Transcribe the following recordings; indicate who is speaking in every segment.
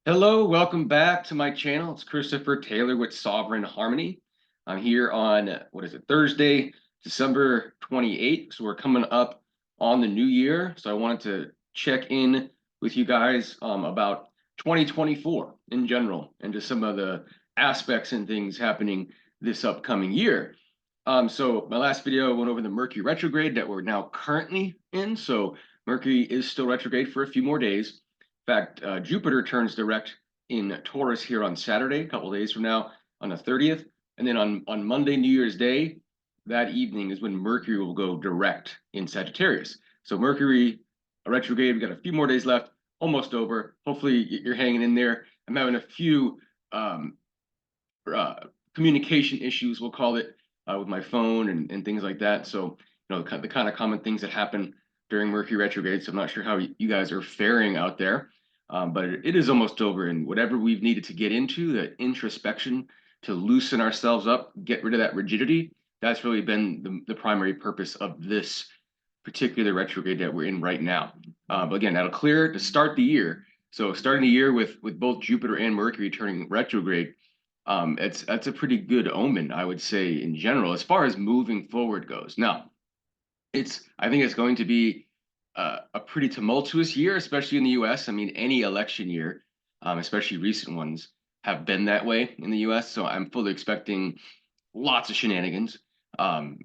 Speaker 1: Hello, welcome back to my channel. It's Christopher Taylor with Sovereign Harmony. I'm here on, what is it, Thursday, December 28th. So we're coming up on the new year. So I wanted to check in with you guys about 2024 in general and just some of the aspects and things happening this upcoming year. So my last video went over the Mercury retrograde that we're now currently in. So Mercury is still retrograde for a few more days. In fact, Jupiter turns direct in Taurus here on Saturday, a couple of days from now, on the 30th. And then on Monday, New Year's Day, that evening is when Mercury will go direct in Sagittarius. So Mercury, a retrograde, we've got a few more days left, almost over. Hopefully you're hanging in there. I'm having a few um, uh, communication issues, we'll call it, with my phone and things like that. So, the kind of common things that happen during Mercury retrograde. So I'm not sure how you guys are faring out there, but it is almost over. And whatever we've needed to get into, that introspection to loosen ourselves up, get rid of that rigidity, that's really been the primary purpose of this particular retrograde that we're in right now. But again, that'll clear to start the year. So starting the year with both Jupiter and Mercury turning retrograde, that's a pretty good omen, I would say, in general, as far as moving forward goes. Now, I think it's going to be a pretty tumultuous year, especially in the U.S. I mean, any election year, especially recent ones, have been that way in the U.S. So I'm fully expecting lots of shenanigans, um,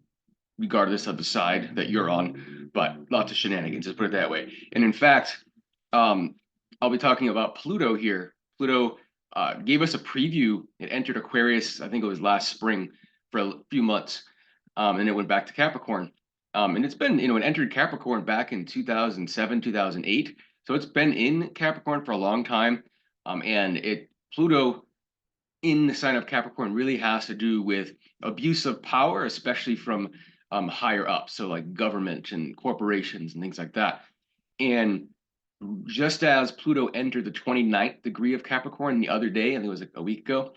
Speaker 1: regardless of the side that you're on, but lots of shenanigans, let's put it that way. And in fact, um, I'll be talking about Pluto here. Pluto gave us a preview. It entered Aquarius, I think it was last spring, for a few months, and it went back to Capricorn. And it's been, it entered Capricorn back in 2007, 2008. So it's been in Capricorn for a long time. And Pluto in the sign of Capricorn really has to do with abuse of power, especially from higher up. So like government and corporations and things like that. And just as Pluto entered the 29th degree of Capricorn the other day, I think it was like a week ago,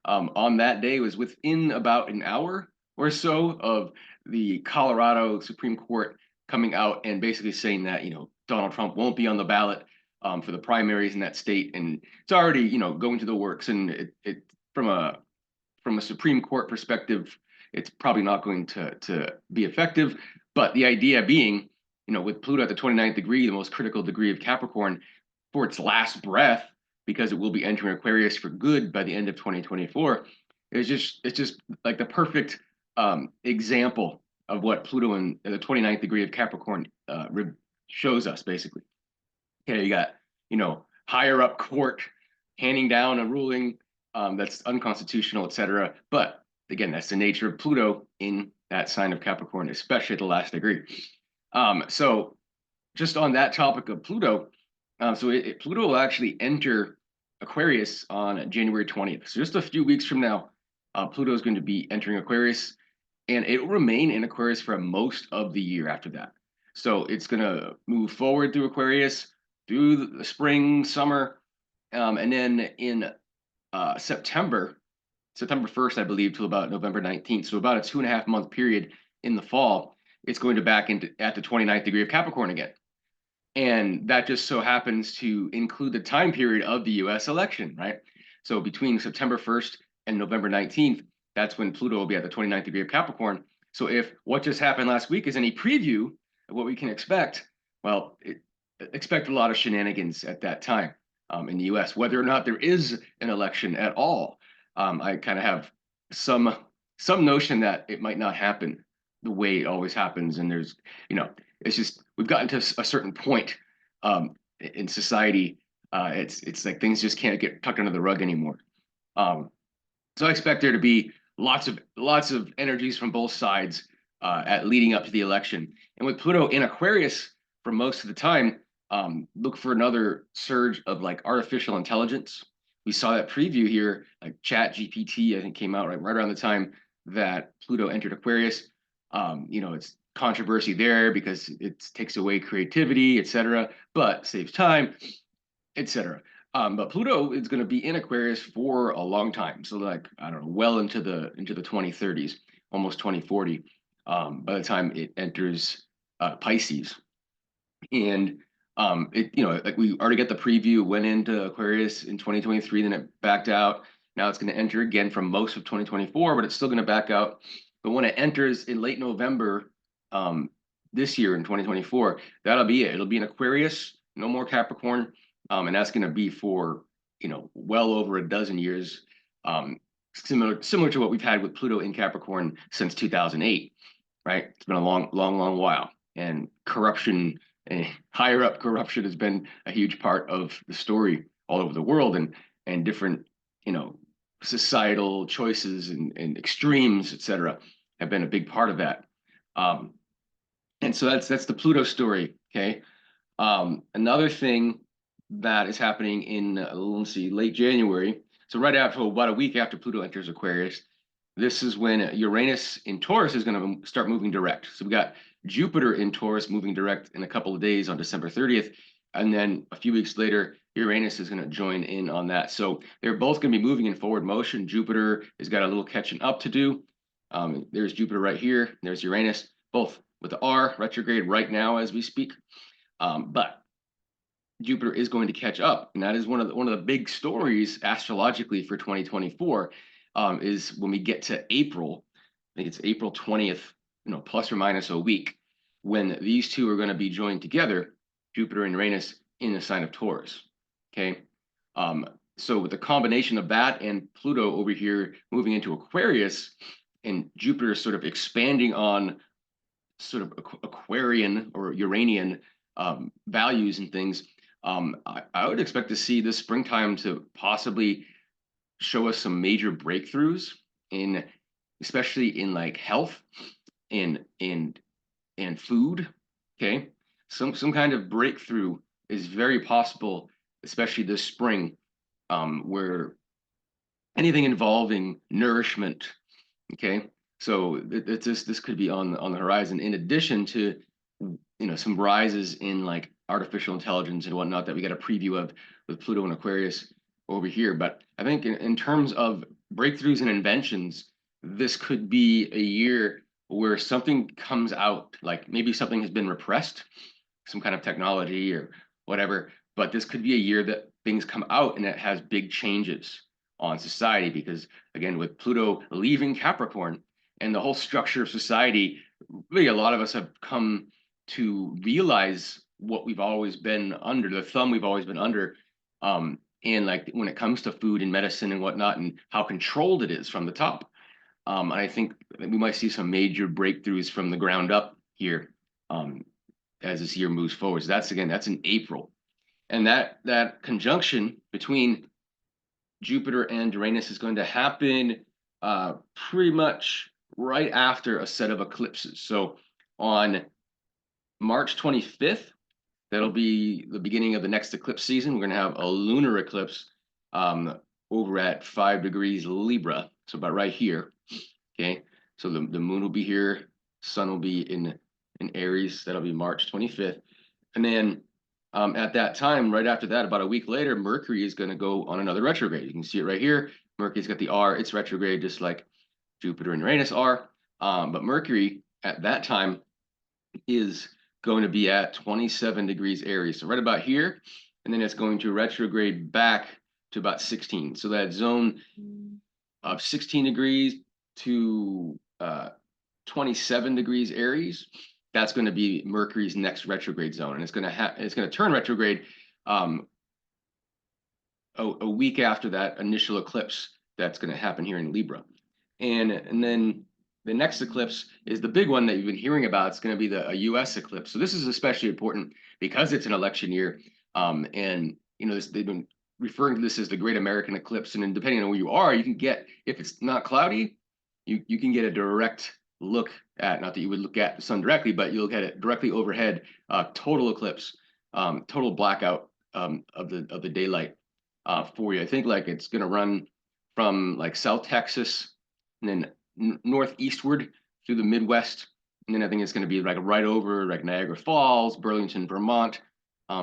Speaker 1: on that day, it was within about an hour or so of the Colorado Supreme Court coming out and basically saying that, Donald Trump won't be on the ballot for the primaries in that state. And it's already, going to the works. And it from a Supreme Court perspective, it's probably not going to be effective. But the idea being, with Pluto at the 29th degree, the most critical degree of Capricorn, for its last breath, because it will be entering Aquarius for good by the end of 2024, it's just like the perfect example of what Pluto in the 29th degree of Capricorn shows us, basically. Okay, you got, higher up court handing down a ruling that's unconstitutional, etc. But again, that's the nature of Pluto in that sign of Capricorn, especially at the last degree. So just on that topic of Pluto, Pluto will actually enter Aquarius on January 20th. So just a few weeks from now, Pluto is going to be entering Aquarius, and it will remain in Aquarius for most of the year after that. So it's going to move forward through Aquarius, through the spring, summer, and then in September 1st, I believe, till about November 19th. So about a 2.5 month period in the fall, it's going to back into at the 29th degree of Capricorn again. And that just so happens to include the time period of the US election, right? So between September 1st and November 19th, that's when Pluto will be at the 29th degree of Capricorn. So if what just happened last week is any preview of what we can expect, well, expect a lot of shenanigans at that time in the US, whether or not there is an election at all. I kind of have some notion that it might not happen the way it always happens. And there's, it's just we've gotten to a certain point in society. It's like things just can't get tucked under the rug anymore. So I expect there to be lots of energies from both sides at leading up to the election. And with Pluto in Aquarius for most of the time, look for another surge of like artificial intelligence. We saw that preview here, like Chat GPT, I think came out right around the time that Pluto entered Aquarius. It's controversy there because it takes away creativity, etc., but saves time, etc. But Pluto is going to be in Aquarius for a long time, so like I don't know, well into the 2030s, almost 2040, by the time it enters Pisces. And Like we already got the preview, went into Aquarius in 2023, then it backed out. Now it's going to enter again from most of 2024, but it's still going to back out. But when it enters in late November, this year in 2024, that'll be it. It'll be in Aquarius, no more Capricorn, and that's going to be for well over a dozen years. Similar to what we've had with Pluto in Capricorn since 2008, right? It's been a long while, and corruption. Higher up corruption has been a huge part of the story all over the world, and different societal choices and extremes, etc., have been a big part of that. And so that's the Pluto story. Okay. Another thing that is happening in let's see, late January. So right after, about a week after Pluto enters Aquarius, this is when Uranus in Taurus is going to start moving direct. So we got Jupiter in Taurus moving direct in a couple of days on December 30th. And then a few weeks later, Uranus is going to join in on that. So they're both going to be moving in forward motion. Jupiter has got a little catching up to do. There's Jupiter right here. There's Uranus, both with the R retrograde right now as we speak. But Jupiter is going to catch up, and that is one of the big stories astrologically for 2024. Is when we get to April. I think it's April 20th, plus or minus a week, when these two are going to be joined together, Jupiter and Uranus in the sign of Taurus. Okay. So with the combination of that and Pluto over here moving into Aquarius, and Jupiter sort of expanding on sort of Aquarian or Uranian values and things, I would expect to see this springtime to possibly show us some major breakthroughs especially in like health and food. Okay, some kind of breakthrough is very possible, especially this spring, where anything involving nourishment. Okay, so this could be on the horizon, in addition to some rises in like artificial intelligence and whatnot that we got a preview of with Pluto and Aquarius over here. But I think in terms of breakthroughs and inventions, this could be a year where something comes out, like maybe something has been repressed, some kind of technology or whatever, but this could be a year that things come out and it has big changes on society, because again, with Pluto leaving Capricorn and the whole structure of society, really a lot of us have come to realize what we've always been under, the thumb we've always been under, and like when it comes to food and medicine and whatnot, and how controlled it is from the top. And I think we might see some major breakthroughs from the ground up here, as this year moves forward. So that's in April. And that conjunction between Jupiter and Uranus is going to happen pretty much right after a set of eclipses. So on March 25th, that'll be the beginning of the next eclipse season. We're going to have a lunar eclipse over at 5 degrees Libra, so about right here. Okay, so the moon will be here, sun will be in Aries. That'll be March 25th. And then at that time, right after that, about a week later, Mercury is going to go on another retrograde. You can see it right here. Mercury's got the R. It's retrograde just like Jupiter and Uranus are. But Mercury at that time is going to be at 27 degrees Aries. So right about here. And then it's going to retrograde back to about 16. So that zone of 16 degrees to 27 degrees Aries, that's going to be Mercury's next retrograde zone, and it's going to turn retrograde a week after that initial eclipse that's going to happen here in Libra, and then the next eclipse is the big one that you've been hearing about. It's going to be a U.S. eclipse. So this is especially important because it's an election year, and they've been referring to this as the Great American Eclipse. And then depending on where you are, you can get, if it's not cloudy, you can get a direct look at, not that you would look at the sun directly, but you look at it directly overhead, total eclipse, total blackout of the daylight for you. I think like it's going to run from like South Texas and then northeastward through the Midwest, and then I think it's going to be like right over like Niagara Falls, Burlington, Vermont.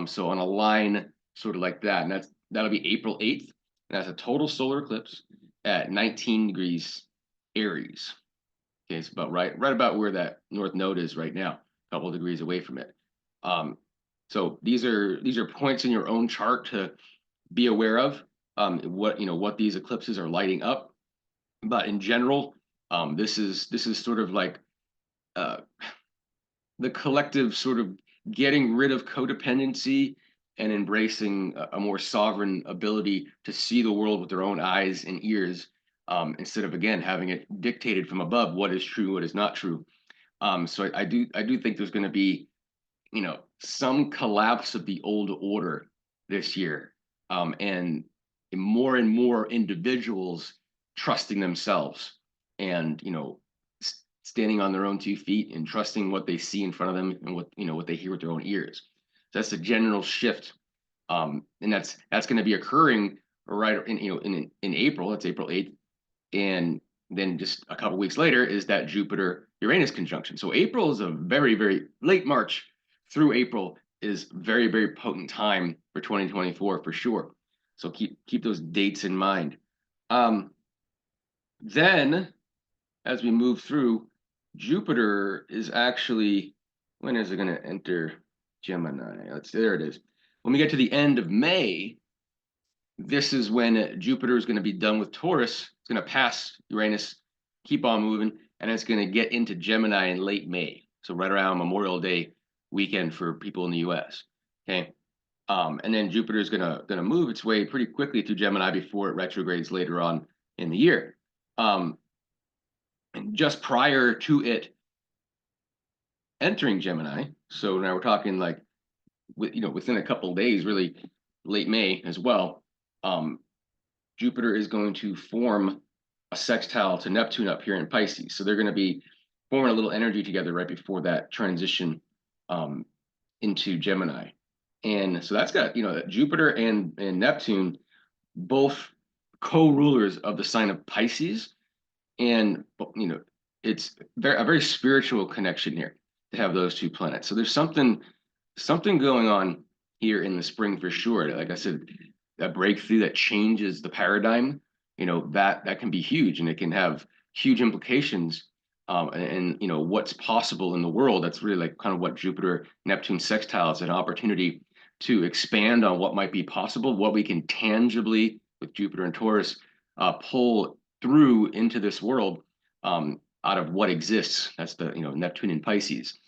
Speaker 1: So on a line sort of like that, and that'll be April 8th. And that's a total solar eclipse at 19 degrees Aries. Okay, it's about right about where that north node is right now, a couple of degrees away from it. So these are points in your own chart to be aware of, what these eclipses are lighting up. But in general, this is sort of like uh, the collective sort of getting rid of codependency and embracing a more sovereign ability to see the world with their own eyes and ears, instead of again having it dictated from above what is true, what is not true. So I do think there's going to be, some collapse of the old order this year, and more individuals trusting themselves, and standing on their own 2 feet and trusting what they see in front of them and what they hear with their own ears. So that's a general shift, and that's going to be occurring right in April. It's April 8th, and then just a couple weeks later is that Jupiter Uranus conjunction. So April is a very, very late March through April is very, very potent time for 2024 for sure. So keep those dates in mind. Then as we move through, Jupiter is actually, when is it going to enter Gemini? There it is. When we get to the end of May, this is when Jupiter is going to be done with Taurus. It's going to pass Uranus, keep on moving, and it's going to get into Gemini in late May. So right around Memorial Day weekend for people in the US. Okay. And then Jupiter is gonna move its way pretty quickly through Gemini before it retrogrades later on in the year. And just prior to it entering Gemini, so now we're talking like within a couple of days, really late May as well. Jupiter is going to form a sextile to Neptune up here in Pisces. So they're going to be forming a little energy together right before that transition into Gemini. And so that's got, Jupiter and Neptune, both co-rulers of the sign of Pisces. And, it's a very spiritual connection here to have those two planets. So there's something going on here in the spring for sure. Like I said, that breakthrough that changes the paradigm, that can be huge, and it can have huge implications, and what's possible in the world. That's really like kind of what Jupiter Neptune sextile is, an opportunity to expand on what might be possible, what we can tangibly with Jupiter and Taurus pull through into this world, out of what exists. That's the Neptune and Pisces.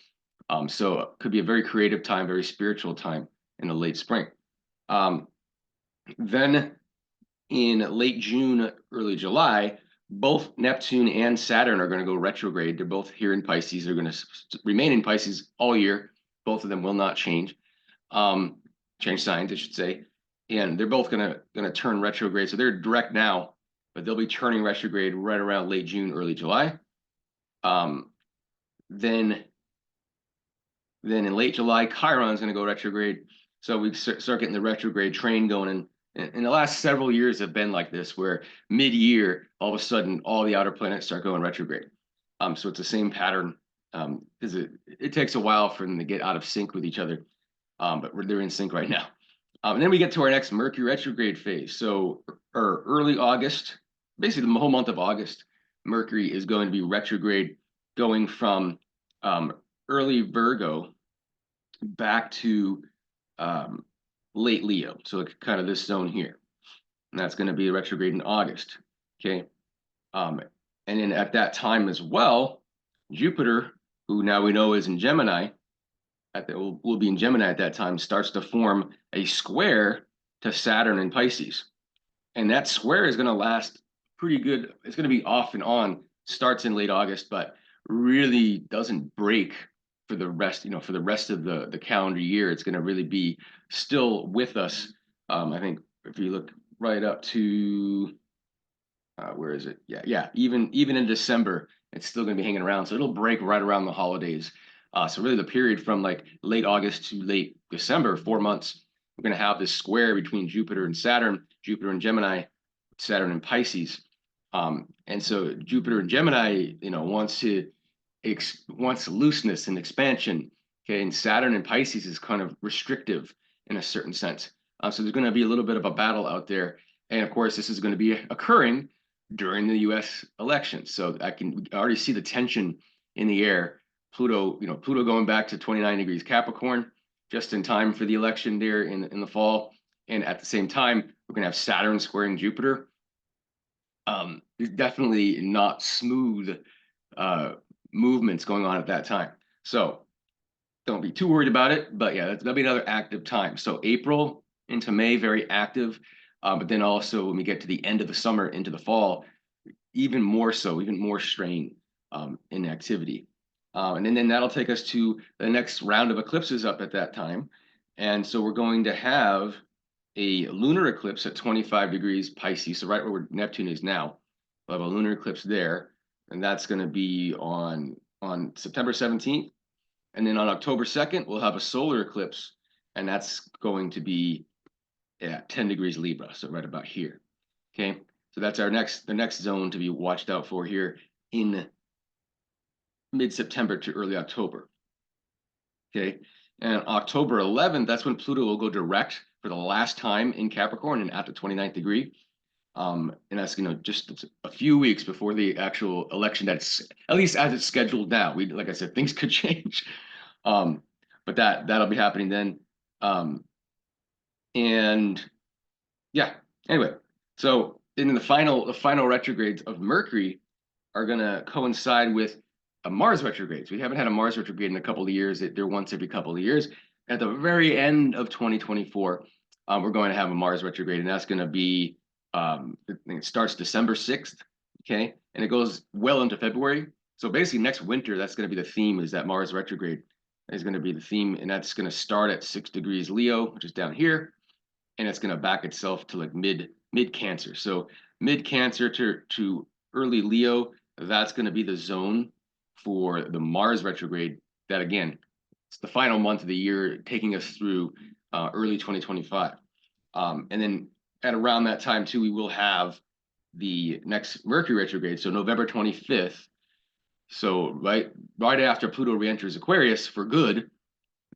Speaker 1: So it could be a very creative time, very spiritual time in the late spring. Then in late June, early July, both Neptune and Saturn are going to go retrograde. They're both here in Pisces. They're going to remain in Pisces all year. Both of them will not change signs, I should say. And they're both going to turn retrograde. So they're direct now, but they'll be turning retrograde right around late June, early July. Then in late July, Chiron is going to go retrograde. So we start getting the retrograde train going in. And the last several years have been like this, where mid-year, all of a sudden, all the outer planets start going retrograde. So it's the same pattern, because it takes a while for them to get out of sync with each other, but they're in sync right now. And then we get to our next Mercury retrograde phase. So early August, basically the whole month of August, Mercury is going to be retrograde, going from early Virgo back to late Leo, so kind of this zone here, and that's going to be retrograde in August. Okay, and then at that time as well, Jupiter, who now we know is in Gemini, will be in Gemini at that time, starts to form a square to Saturn in Pisces, and that square is going to last pretty good. It's going to be off and on. Starts in late August, but really doesn't break for the rest, for the rest of the calendar year. It's going to really be still with us. I think if you look right up to where is it? Yeah. Even in December, it's still going to be hanging around. So it'll break right around the holidays. So really, the period from like late August to late December, 4 months, we're going to have this square between Jupiter and Saturn, Jupiter and Gemini, Saturn and Pisces. And so Jupiter and Gemini, wants looseness and expansion. Okay, and Saturn and Pisces is kind of restrictive in a certain sense. So there's going to be a little bit of a battle out there, and of course, this is going to be occurring during the U.S. election. So I can already see the tension in the air. Pluto going back to 29 degrees Capricorn, just in time for the election there in the fall. And at the same time, we're gonna have Saturn squaring Jupiter. There's definitely not smooth movements going on at that time. So don't be too worried about it. But yeah, that'll be another active time. So April into May, very active. But then also when we get to the end of the summer into the fall, even more so, even more strain in activity. And then that'll take us to the next round of eclipses up at that time. And so we're going to have a lunar eclipse at 25 degrees Pisces, so right where Neptune is now. We'll have a lunar eclipse there, and that's going to be on September 17th. And then on October 2nd, we'll have a solar eclipse, and that's going to be at 10 degrees Libra, so right about here. Okay, so that's the next zone to be watched out for here in mid-September to early October. Okay, and October 11th, that's when Pluto will go direct for the last time in Capricorn and at the 29th degree. And that's just a few weeks before the actual election. That's at least as it's scheduled now. Like I said, things could change, but that'll be happening then. And yeah, anyway, so in the final retrogrades of Mercury are going to coincide with a Mars retrograde. So we haven't had a Mars retrograde in a couple of years. They're once every couple of years. At the very end of 2024, we're going to have a Mars retrograde, and that's going to be it starts December 6th, okay, and it goes well into February. So basically, next winter, that's going to be the theme. Is that Mars retrograde is going to be the theme, and that's going to start at 6 degrees Leo, which is down here, and it's going to back itself to like mid Cancer. So mid Cancer to early Leo, that's going to be the zone for the Mars retrograde. That again, it's the final month of the year, taking us through early 2025, and then at around that time too, we will have the next Mercury retrograde. So November 25th. So right after Pluto re-enters Aquarius for good,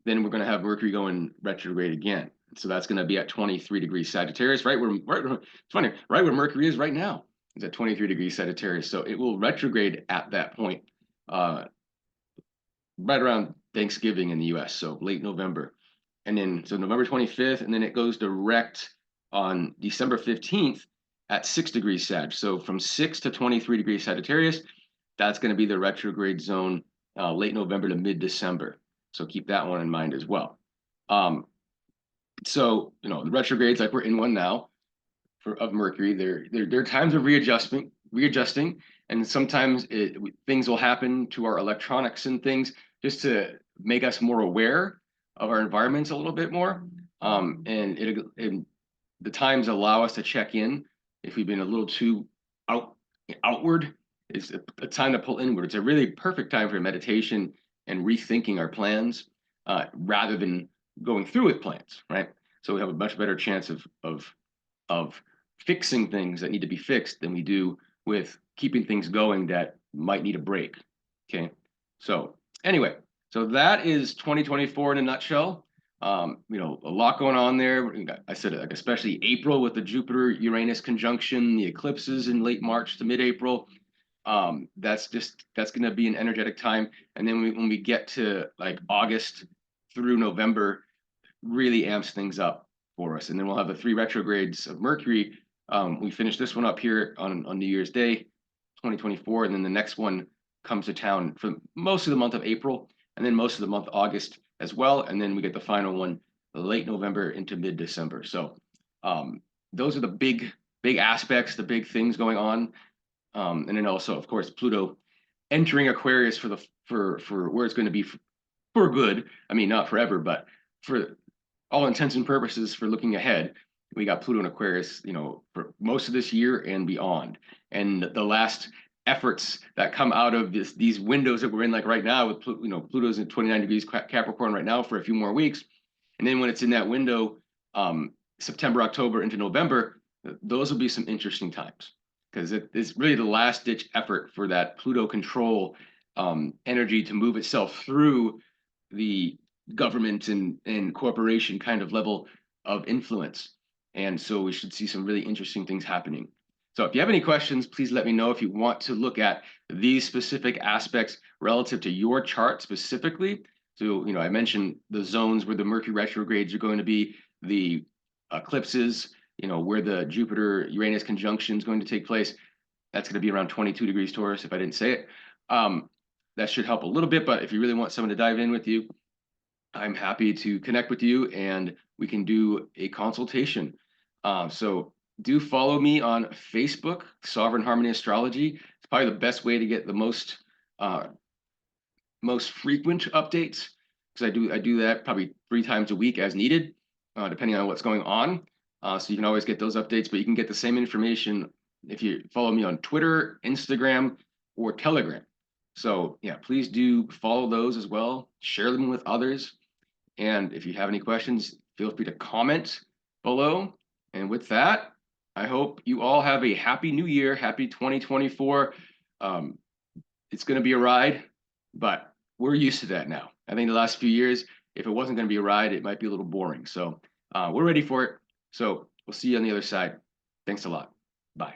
Speaker 1: then we're going to have Mercury going retrograde again. So that's going to be at 23 degrees Sagittarius, it's funny, right where Mercury is right now. It's at 23 degrees Sagittarius. So it will retrograde at that point, right around Thanksgiving in the US. So late November. And then, so November 25th, and then it goes direct on December 15th at 6 degrees Sag. So from 6 to 23 degrees Sagittarius, that's going to be the retrograde zone late November to mid-December. So keep that one in mind as well. So, the retrogrades, like we're in one now of Mercury, there are times of readjusting, and sometimes things will happen to our electronics and things just to make us more aware of our environments a little bit more. And the times allow us to check in if we've been a little too outward. It's a time to pull inward. It's a really perfect time for meditation and rethinking our plans rather than going through with plans, right? So we have a much better chance of fixing things that need to be fixed than we do with keeping things going that might need a break. Okay, so anyway, so that is 2024 in a nutshell. A lot going on there. I said, like, especially April with the Jupiter Uranus conjunction, the eclipses in late March to mid-April. That's going to be an energetic time. And then when we get to like August through November, really amps things up for us. And then we'll have the 3 retrogrades of Mercury. We finish this one up here on New Year's Day, 2024, and then the next one comes to town for most of the month of April, and then most of the month August as well, and then we get the final one late November into mid-December. So those are the big aspects, the big things going on, and then also, of course, Pluto entering Aquarius for where it's going to be for good. I mean, not forever, but for all intents and purposes, for looking ahead. We got Pluto in Aquarius, for most of this year and beyond. And the last efforts that come out of these windows that we're in, like right now with Pluto's at 29 degrees Capricorn right now for a few more weeks, and then when it's in that window, September, October into November, those will be some interesting times, because it's really the last ditch effort for that Pluto control energy to move itself through the government and corporation kind of level of influence. And so we should see some really interesting things happening. So if you have any questions, please let me know. If you want to look at these specific aspects relative to your chart specifically, So, I mentioned the zones where the Mercury retrogrades are going to be, the eclipses, where the Jupiter-Uranus conjunction is going to take place. That's going to be around 22 degrees Taurus, if I didn't say it. That should help a little bit, but if you really want someone to dive in with you, I'm happy to connect with you and we can do a consultation. So do follow me on Facebook, Sovereign Harmony Astrology. It's probably the best way to get the most frequent updates, because I do that probably 3 times a week as needed, depending on what's going on. So you can always get those updates, but you can get the same information if you follow me on Twitter, Instagram, or Telegram. So yeah, please do follow those as well. Share them with others. And if you have any questions, feel free to comment below. And with that, I hope you all have a happy new year, happy 2024. It's going to be a ride, but we're used to that now. I think the last few years, if it wasn't going to be a ride, it might be a little boring. So we're ready for it. So we'll see you on the other side. Thanks a lot. Bye.